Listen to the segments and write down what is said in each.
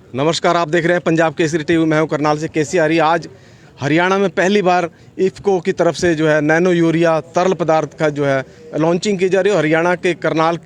नमस्कार, आप देख रहे हैं पंजाब केसरी टीवी। मैं हूं करनाल से केसी आर्य। आज हरियाणा में पहली बार इफ्को की तरफ से जो है नैनो यूरिया तरल पदार्थ का जो है लॉन्चिंग की जा रही है। हरियाणा के करनाल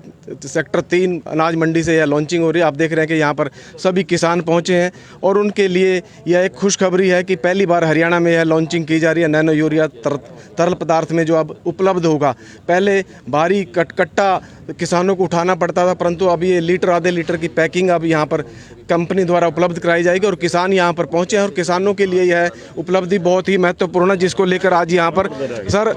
सेक्टर 3 अनाज मंडी से यह लॉन्चिंग हो रही है। आप देख रहे हैं कि यहाँ पर सभी किसान पहुँचे हैं और उनके लिए यह एक खुशखबरी है कि पहली बार हरियाणा में यह लॉन्चिंग की जा रही है नैनो यूरिया तरल पदार्थ में, जो अब उपलब्ध होगा। पहले भारी कट्टा किसानों को उठाना पड़ता था, परंतु अब ये लीटर आधे लीटर की पैकिंग अब यहाँ पर कंपनी द्वारा उपलब्ध कराई जाएगी और किसान यहाँ पर पहुँचे हैं और किसानों के लिए यह उपलब्धि बहुत ही महत्वपूर्ण है, जिसको लेकर आज यहाँ पर सर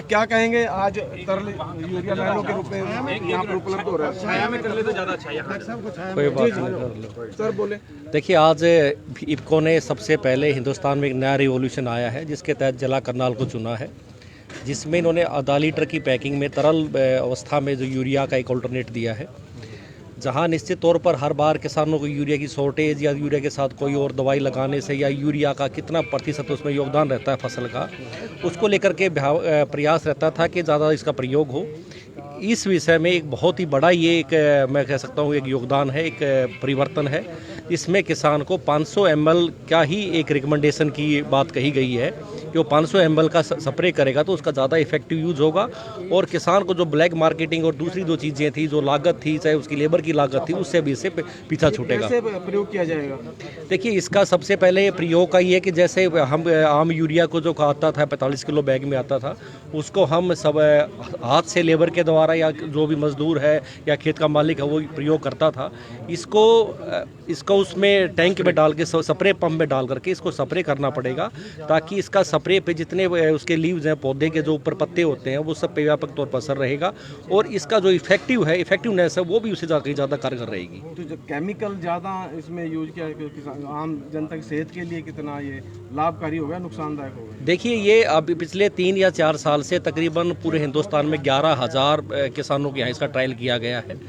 क्या कहेंगे। आज तरल यूरिया नैनो के रूप में यहाँ पर उपलब्ध हो रहा है। छाया में कर ले तो ज़्यादा अच्छा है। कोई बात नहीं सर, बोले। देखिए, आज इफ्को ने सबसे पहले हिंदुस्तान में एक नया रिवॉल्यूशन आया है, जिसके तहत जिला करनाल को चुना है, जिसमें इन्होंने आधा लीटर की पैकिंग में तरल अवस्था में जो यूरिया का एक ऑल्टरनेट दिया है। जहां निश्चित तौर पर हर बार किसानों को यूरिया की शॉर्टेज या यूरिया के साथ कोई और दवाई लगाने से या यूरिया का कितना प्रतिशत उसमें योगदान रहता है फसल का, उसको लेकर के प्रयास रहता था कि ज़्यादा इसका प्रयोग हो। इस विषय में एक बहुत ही बड़ा ये एक मैं कह सकता हूँ एक योगदान है, एक परिवर्तन है। इसमें किसान को 500 ml क्या ही एक रिकमेंडेशन की बात कही गई है कि वो 500 ml का स्प्रे करेगा तो उसका ज़्यादा इफेक्टिव यूज़ होगा और किसान को जो ब्लैक मार्केटिंग और दूसरी दो चीज़ें थी, जो लागत थी, चाहे उसकी लेबर की लागत थी, उससे भी इससे पीछा छूटेगा। कैसे प्रयोग किया जाएगा? देखिए, इसका सबसे पहले प्रयोग का ये है कि जैसे हम आम यूरिया को जो आता था 45 किलो बैग में आता था, उसको हम सब हाथ से लेबर के द्वारा या जो भी मजदूर है या खेत का मालिक है वो प्रयोग करता था। इसको उसमें टैंक में डाल के स्प्रे पंप में डाल करके इसको स्प्रे करना पड़ेगा, ताकि इसका स्प्रे पे जितने उसके लीव्स हैं, पौधे के जो ऊपर पत्ते होते हैं, वो सब पे व्यापक तौर पर असर रहेगा और इसका जो इफेक्टिवनेस है वो भी उससे ज़्यादा कारगर रहेगी। तो जो केमिकल ज़्यादा इसमें यूज किया, आम जनता की सेहत के लिए कितना ये लाभकारी होगा, नुकसानदायक होगा? देखिए, ये अब पिछले 3 या 4 साल से तकरीबन पूरे हिंदुस्तान में 11,000 किसानों के यहाँ इसका ट्रायल किया गया है।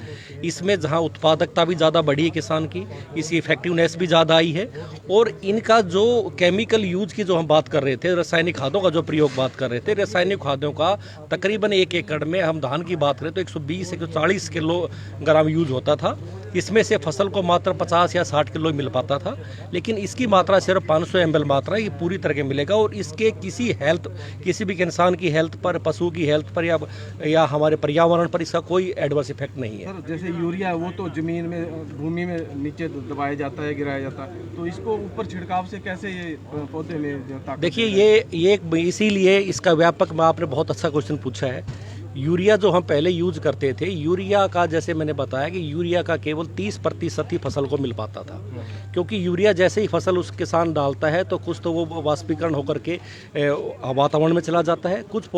इसमें जहाँ उत्पादकता भी ज़्यादा बढ़ी है किसान की, इसकी इफेक्टिवनेस भी ज़्यादा आई है और इनका जो केमिकल यूज की जो हम बात कर रहे थे, रासायनिक खादों का जो प्रयोग बात कर रहे थे, रासायनिक खादों का तकरीबन 1 एकड़ में हम धान की बात करें तो 120-140 किलोग्राम यूज होता था। इसमें से फसल को मात्र 50 या 60 किलो मिल पाता था, लेकिन इसकी मात्रा सिर्फ 500 ml मात्रा ये पूरी तरह के मिलेगा और इसके किसी भी इंसान की हेल्थ पर, पशु की हेल्थ पर या हमारे पर्यावरण पर इसका कोई एडवर्स इफेक्ट नहीं है। सर, जैसे यूरिया है वो तो जमीन में, भूमि में नीचे दबाया जाता है, गिराया जाता है, तो इसको ऊपर छिड़काव से कैसे ये पौधे में? देखिए, ये इसीलिए इसका व्यापक, में आपने बहुत अच्छा क्वेश्चन पूछा है। यूरिया जो हम पहले यूज करते थे, यूरिया का जैसे मैंने बताया कि यूरिया का केवल 30% ही फसल को मिल पाता था, क्योंकि यूरिया जैसे ही फसल उस किसान डालता है तो कुछ तो वो वाष्पीकरण होकर के वातावरण में चला जाता है, कुछ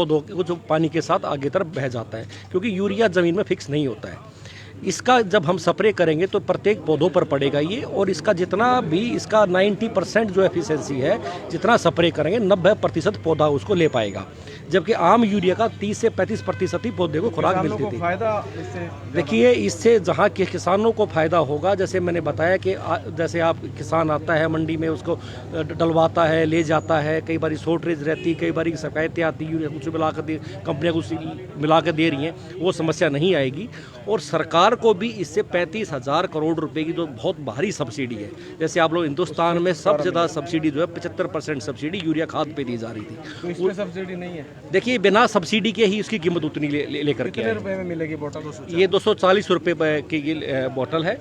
पानी के साथ आगे तरफ बह जाता है, क्योंकि यूरिया ज़मीन में फिक्स नहीं होता है। इसका जब हम स्प्रे करेंगे तो प्रत्येक पौधों पर पड़ेगा ये, और इसका जितना भी इसका 90% जो एफिशिएंसी है, जितना स्प्रे करेंगे 90% पौधा उसको ले पाएगा, जबकि आम यूरिया का 30 से 35% ही पौधे को खुराक मिलती थी। देखिए, इससे जहाँ के किसानों को फायदा होगा, जैसे मैंने बताया कि जैसे आप किसान आता है मंडी में, उसको डलवाता है, ले जाता है, कई बार शॉर्टेज रहती, कई बार शिकायतें आती, यूरिया कुछ मिलाकर कंपनियाँ कुछ मिला के दे रही हैं, वो समस्या नहीं आएगी। और सरकार को भी इससे 35,000 करोड़ रुपए की जो बहुत भारी सब्सिडी है, जैसे आप लोग हिंदुस्तान में सबसे ज़्यादा सब्सिडी जो है 75% सब्सिडी यूरिया खाद पे दी जा रही थी, तो इसमें सब्सिडी नहीं है। देखिए, बिना सब्सिडी के ही उसकी कीमत उतनी लेकर के कितने रुपए में मिलेगी बोतल? ये 240 रुपये की बोतल है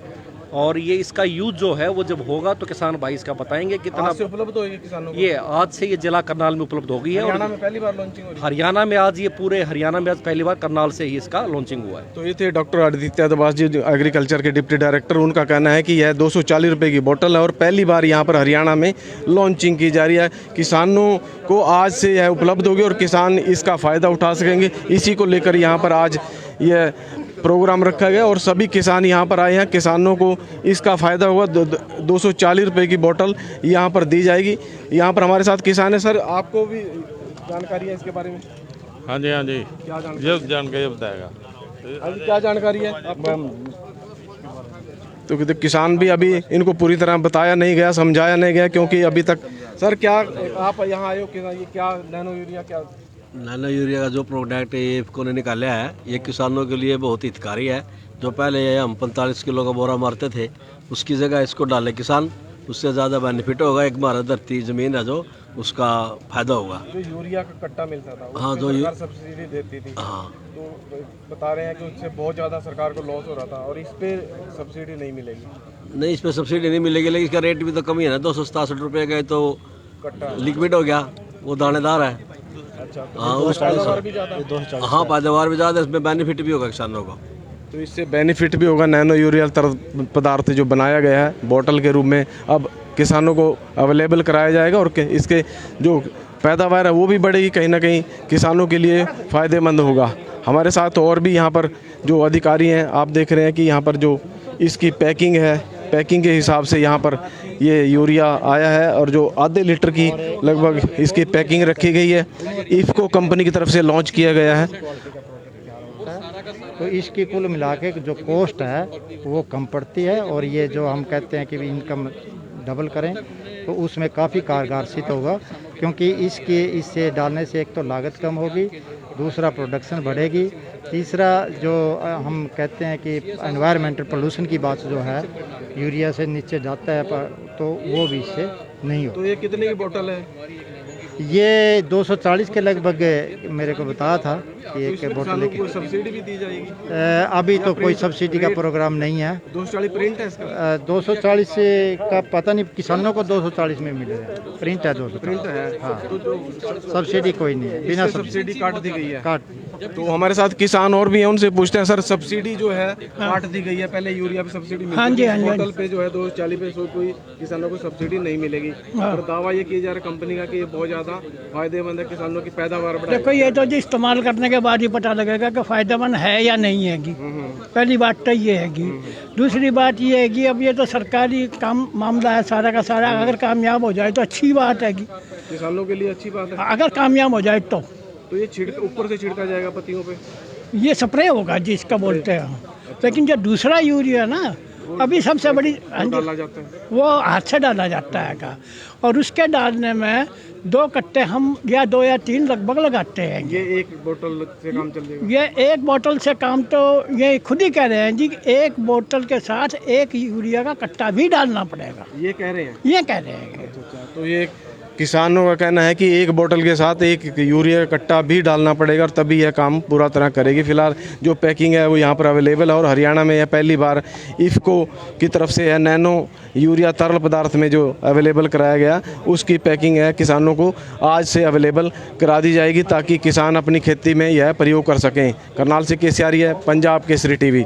और ये इसका यूज जो है वो जब होगा तो किसान भाई इसका बताएंगे कितना आज से उपलब्ध होगी किसानों को। ये आज से ये जिला करनाल में उपलब्ध हो गई है। हरियाणा में पहली बार लॉन्चिंग हो रही है। हरियाणा में आज, ये पूरे हरियाणा में आज पहली बार करनाल से ही इसका लॉन्चिंग हुआ है। तो ये थे डॉक्टर आदित्य दास जी, एग्रीकल्चर के डिप्टी डायरेक्टर। उनका कहना है कि यह 240 रुपये की बोतल है और पहली बार यहाँ पर हरियाणा में लॉन्चिंग की जा रही है। किसानों को आज से यह उपलब्ध होगी और किसान इसका फ़ायदा उठा सकेंगे। इसी को लेकर यहाँ पर आज यह प्रोग्राम रखा गया और सभी किसान यहाँ पर आए हैं। किसानों को इसका फ़ायदा होगा। 240 रुपये की बोतल यहाँ पर दी जाएगी। यहाँ पर हमारे साथ किसान है। सर, आपको भी जानकारी है इसके बारे में? हाँ जी, हाँ जी। क्या जानकारी बताएगा? क्या जानकारी है आपको? तो किसान भी अभी इनको पूरी तरह बताया नहीं गया, समझाया नहीं गया, क्योंकि अभी तक। सर, क्या आप यहाँ आए हो कि ये क्या नैनो यूरिया, क्या नैनो यूरिया का जो प्रोडक्ट है इफ्को ने निकाला है, ये किसानों के लिए बहुत हितकारी है। जो पहले हम 45 किलो का बोरा मारते थे, उसकी जगह इसको डाले किसान, उससे ज़्यादा बेनिफिट होगा। एक हमारा धरती ज़मीन है जो उसका फ़ायदा होगा। जो यूरिया का कट्टा मिलता था हाँ, जो सरकार सब्सिडी देती थी, हाँ, तो बता रहे हैं कि उससे बहुत ज़्यादा सरकार को लॉस हो रहा था और इस पे सब्सिडी नहीं मिलेगी। नहीं, इस पर सब्सिडी नहीं मिलेगी, लेकिन इसका रेट भी तो कम ही है ना, 267 रुपये का। तो कट्टा लिक्विड हो गया, वो दानेदार है। अच्छा, हाँ, तो उसका पैदावार भी ज़्यादा। हाँ, पैदावार भी ज़्यादा, इसमें बेनिफिट भी होगा किसानों को। तो इससे बेनिफिट भी होगा। नैनो यूरिया तरल पदार्थ जो बनाया गया है बोतल के रूप में, अब किसानों को अवेलेबल कराया जाएगा और इसके जो पैदावार है वो भी बढ़ेगी, कहीं ना कहीं किसानों के लिए फ़ायदेमंद होगा। हमारे साथ और भी यहाँ पर जो अधिकारी हैं, आप देख रहे हैं कि यहाँ पर जो इसकी पैकिंग है, पैकिंग के हिसाब से यहाँ पर ये यूरिया आया है और जो आधे लीटर की लगभग इसकी पैकिंग रखी गई है। इफ़को कंपनी की तरफ से लॉन्च किया गया है। तो इसकी कुल मिला के जो कॉस्ट है वो कम पड़ती है, और ये जो हम कहते हैं कि भी इनकम डबल करें, तो उसमें काफ़ी कारगर सिद्ध होगा। क्योंकि इससे डालने से एक तो लागत कम होगी, दूसरा प्रोडक्शन बढ़ेगी, तीसरा जो हम कहते हैं कि एनवायरमेंटल पोल्यूशन की बात जो है यूरिया से नीचे जाता है, तो वो भी इससे नहीं हो। तो ये कितने की बोतल है? ये 240 के लगभग मेरे को बताया था कि एक बोतल की। सब्सिडी भी दी जाएगी? अभी तो कोई सब्सिडी का प्रोग्राम नहीं है। 240 प्रिंट है इसका? 240 का पता नहीं, किसानों को 240 में मिलेगा। प्रिंट है 240। प्रिंट है, हाँ। तो जो सब्सिडी कोई नहीं है, बिना सब्सिडी काट दी गई है। काट। तो हमारे साथ किसान और भी हैं, उनसे पूछते हैं, सर सब्सिडी जो है काट दी गई है, पहले यूरिया पे सब्सिडी मिलती हाँ जी, हाँ जी, बोतल पे जो है 240 पे कोई किसानों को सब्सिडी नहीं मिलेगी, और दावा ये किया जा रहा है कंपनी का कि ये बहुत ज़्यादा फायदेमंद है, किसानों की पैदावार बढ़ाएगा। देखो, ये तो जी इस्तेमाल करने के बाद ही पता लगेगा कि फ़ायदेमंद है या नहीं हैगी। पहली बात तो ये हैगी। दूसरी बात ये है कि अब ये तो सरकारी काम मामला है सारा का सारा। अगर कामयाब हो जाए तो अच्छी बात हैगी, किसानों के लिए अच्छी बात है। अगर कामयाब हो जाए तो ये ऊपर से छिड़का जाएगा पत्तियों पे? ये स्प्रे होगा जिसका बोलते हैं। लेकिन जो दूसरा यूरिया ना, अभी सबसे बड़ी डाला जाता है, वो हाथ से डाला जाता है का, और उसके डालने में 2 कट्टे हम या 2 या 3 लगभग लगाते हैं। ये एक बोतल से काम चल जाएगा? ये एक बोतल से काम, तो ये खुद ही कह रहे हैं जी कि एक बोतल के साथ 1 यूरिया का कट्टा भी डालना पड़ेगा, ये कह रहे हैं? ये कह रहे हैं। तो ये किसानों का कहना है कि एक बोतल के साथ 1 यूरिया का कट्टा भी डालना पड़ेगा और तभी यह काम पूरा तरह करेगी। फिलहाल जो पैकिंग है वो यहाँ पर अवेलेबल है, और हरियाणा में यह पहली बार इफ़को की तरफ से है नैनो यूरिया तरल पदार्थ में जो अवेलेबल कराया गया, उसकी पैकिंग है किसानों को आज से अवेलेबल करा दी जाएगी, ताकि किसान अपनी खेती में यह प्रयोग कर सकें। करनाल से केसी आर्य, पंजाब केसरी टीवी।